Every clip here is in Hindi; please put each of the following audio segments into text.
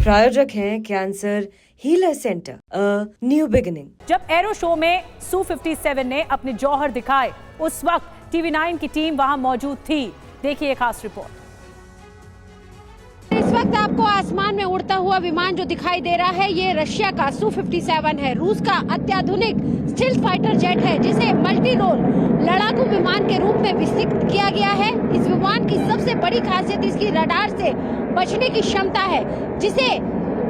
प्रायोजक हैं cancer healer centre, a new beginning. जब एरो शो में Su-57 ने अपने जौहर दिखाए, उस वक्त TV9 की टीम वहां मौजूद थी। देखिए खास रिपोर्ट। इस वक्त आपको आसमान में उड़ता हुआ विमान जो दिखाई दे रहा है, ये रशिया का Su-57 है। रूस का अत्याधुनिक स्टील्थ फाइटर जेट है, जिसे मल्टी रोल लड़ाकू विमान के रूप में विकसित किया गया है। इस विमान की सबसे बड़ी खासियत इसकी रडार से बचने की क्षमता है,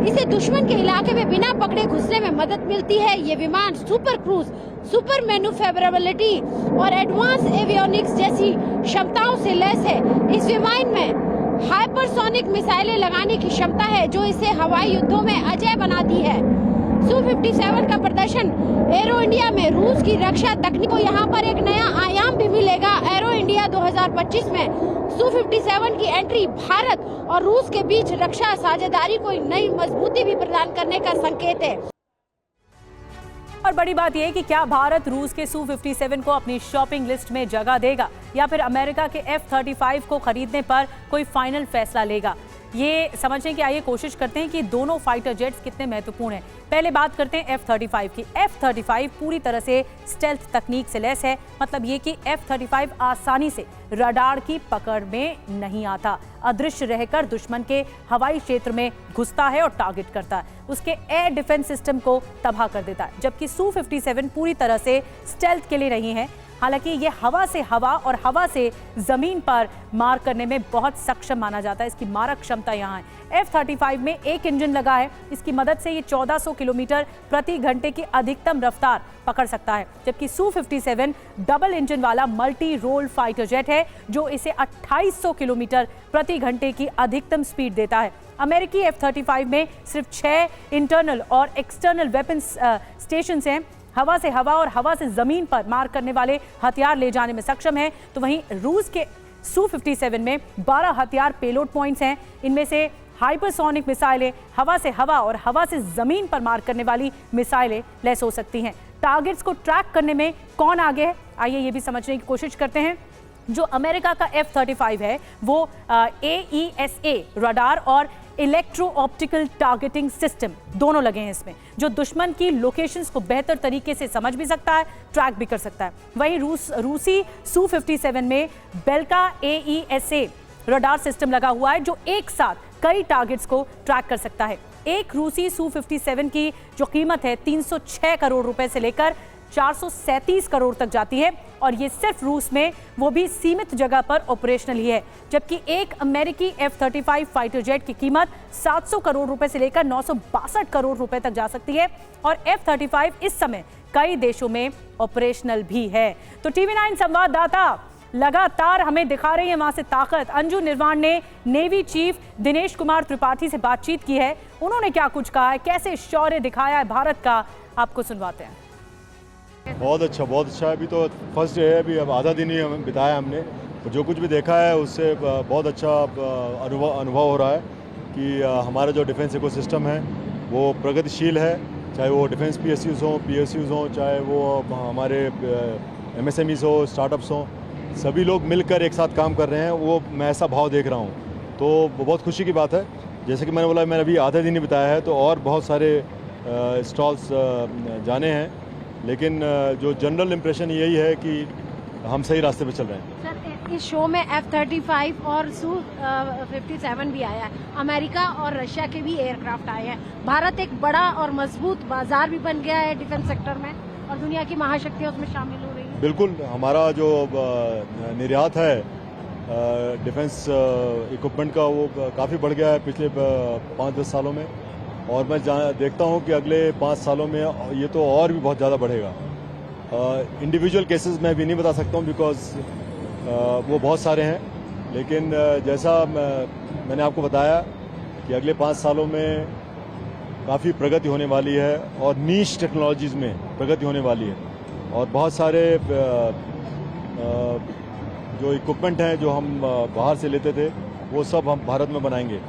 इसे दुश्मन के इलाके में बिना पकड़े घुसने में मदद मिलती है। ये विमान सुपर क्रूज, सुपर मैन्युफैक्चरेबिलिटी और एडवांस एवियोनिक्स जैसी क्षमताओं से लैस है। इस विमान में हाइपरसोनिक मिसाइलें लगाने की क्षमता है, जो इसे हवाई युद्धों में अजय बनाती है। Su-57 का प्रदर्शन एरो इंडिया में रूस की रक्षा तकनीक को यहाँ पर एक नया आयाम भी मिलेगा। एरो इंडिया 2025 में Su-57 की एंट्री भारत और रूस के बीच रक्षा साझेदारी को नई मजबूती भी प्रदान करने का संकेत है। और बड़ी बात यह है कि क्या भारत रूस के Su-57 को अपनी शॉपिंग लिस्ट में जगह देगा या फिर अमेरिका के F-35 को खरीदने पर कोई फाइनल फैसला लेगा। ये समझने की आइए कोशिश करते हैं कि दोनों फाइटर जेट्स कितने महत्वपूर्ण हैं। पहले बात करते हैं F-35 की। F-35 पूरी तरह से स्टेल्थ तकनीक से लैस है। मतलब ये कि F-35 आसानी से रडार की पकड़ में नहीं आता, अदृश्य रहकर दुश्मन के हवाई क्षेत्र में घुसता है और टारगेट करता है, उसके एयर डिफेंस सिस्टम को तबाह कर देता है। जबकि Su-57 पूरी तरह से स्टेल्थ के लिए नहीं है। हालांकि ये हवा से हवा और हवा से जमीन पर मार करने में बहुत सक्षम माना जाता है। इसकी मारक क्षमता यहाँ है। F-35 में एक इंजन लगा है। इसकी मदद से ये 1400 किलोमीटर प्रति घंटे की अधिकतम रफ्तार पकड़ सकता है। जबकि Su-57 डबल इंजन वाला मल्टी रोल फाइटर जेट है, जो इसे 2800 किलोमीटर प्रति घंटे की अधिकतम स्पीड देता है। अमेरिकी F-35 में सिर्फ 6 इंटरनल और एक्सटर्नल वेपन्स स्टेशन हैं। हवा से हवा और हवा से जमीन पर मार करने वाले हथियार ले जाने में सक्षम है। तो वहीं रूस के Su-57 में 12 हथियार पेलोड पॉइंट्स हैं। इनमें से हाइपरसोनिक मिसाइलें, हवा से हवा और हवा से जमीन पर मार करने वाली मिसाइलें लैस हो सकती हैं। टारगेट्स को ट्रैक करने में कौन आगे है, आइए ये भी समझने की कोशिश करते हैं। जो अमेरिका का F-35 है वो AESA रडार और इलेक्ट्रो ऑप्टिकल टारगेटिंग सिस्टम दोनों लगे हैं इसमें, जो दुश्मन की लोकेशंस को बेहतर तरीके से समझ भी सकता है, ट्रैक भी कर सकता है। वहीं रूसी Su-57 में बेल्का AESA रडार सिस्टम लगा हुआ है, जो एक साथ कई टारगेट्स को ट्रैक कर सकता है। एक रूसी Su-57 की जो कीमत है 306 करोड़ रुपए से लेकर 437 करोड़ तक जाती है, और ये सिर्फ रूस में, वो भी सीमित जगह पर ऑपरेशनल ही है। जबकि एक अमेरिकी F-35 फाइटर जेट की कीमत 700 करोड़ रुपए से लेकर 962 करोड़ रुपए तक जा सकती है, और F-35 इस समय कई देशों में ऑपरेशनल भी है। तो TV9 संवाददाता लगातार हमें दिखा रही है वहां से ताकत। अंजू निर्वाण ने नेवी चीफ दिनेश कुमार त्रिपाठी से बातचीत की है। उन्होंने क्या कुछ कहा है, कैसे शौर्य दिखाया है भारत का, आपको सुनवाते हैं। बहुत अच्छा है। अभी तो फर्स्ट डे है, अभी अब आधा दिन ही बिताया हमने, तो जो कुछ भी देखा है उससे बहुत अच्छा अनुभव हो रहा है कि हमारा जो डिफेंस इकोसिस्टम है वो प्रगतिशील है। चाहे वो डिफेंस PSUs हों, चाहे वो हमारे MSMEs हो, स्टार्टअप्स हों, सभी लोग मिलकर एक साथ काम कर रहे हैं। वो मैं ऐसा भाव देख रहा हूँ, तो वो बहुत खुशी की बात है। जैसे कि मैंने बोला, मैंने अभी आधा दिन ही बिताया है, तो और बहुत सारे स्टॉल्स जाने हैं, लेकिन जो जनरल इम्प्रेशन यही है कि हम सही रास्ते पे चल रहे हैं। सर, इस शो में F-35 और Su-57 भी आया है। अमेरिका और रशिया के भी एयरक्राफ्ट आए हैं। भारत एक बड़ा और मजबूत बाजार भी बन गया है डिफेंस सेक्टर में, और दुनिया की महाशक्तियां उसमें शामिल हो रही है। बिल्कुल, हमारा जो निर्यात है डिफेंस इक्विपमेंट का, वो काफ़ी बढ़ गया है पिछले 5-10 सालों में, और मैं देखता हूं कि अगले 5 सालों में ये तो और भी बहुत ज़्यादा बढ़ेगा। इंडिविजुअल केसेस मैं भी नहीं बता सकता हूं, बिकॉज वो बहुत सारे हैं, लेकिन जैसा मैंने आपको बताया कि अगले 5 सालों में काफ़ी प्रगति होने वाली है, और नीश टेक्नोलॉजीज़ में प्रगति होने वाली है, और बहुत सारे जो इक्विपमेंट हैं जो हम बाहर से लेते थे, वो सब हम भारत में बनाएंगे।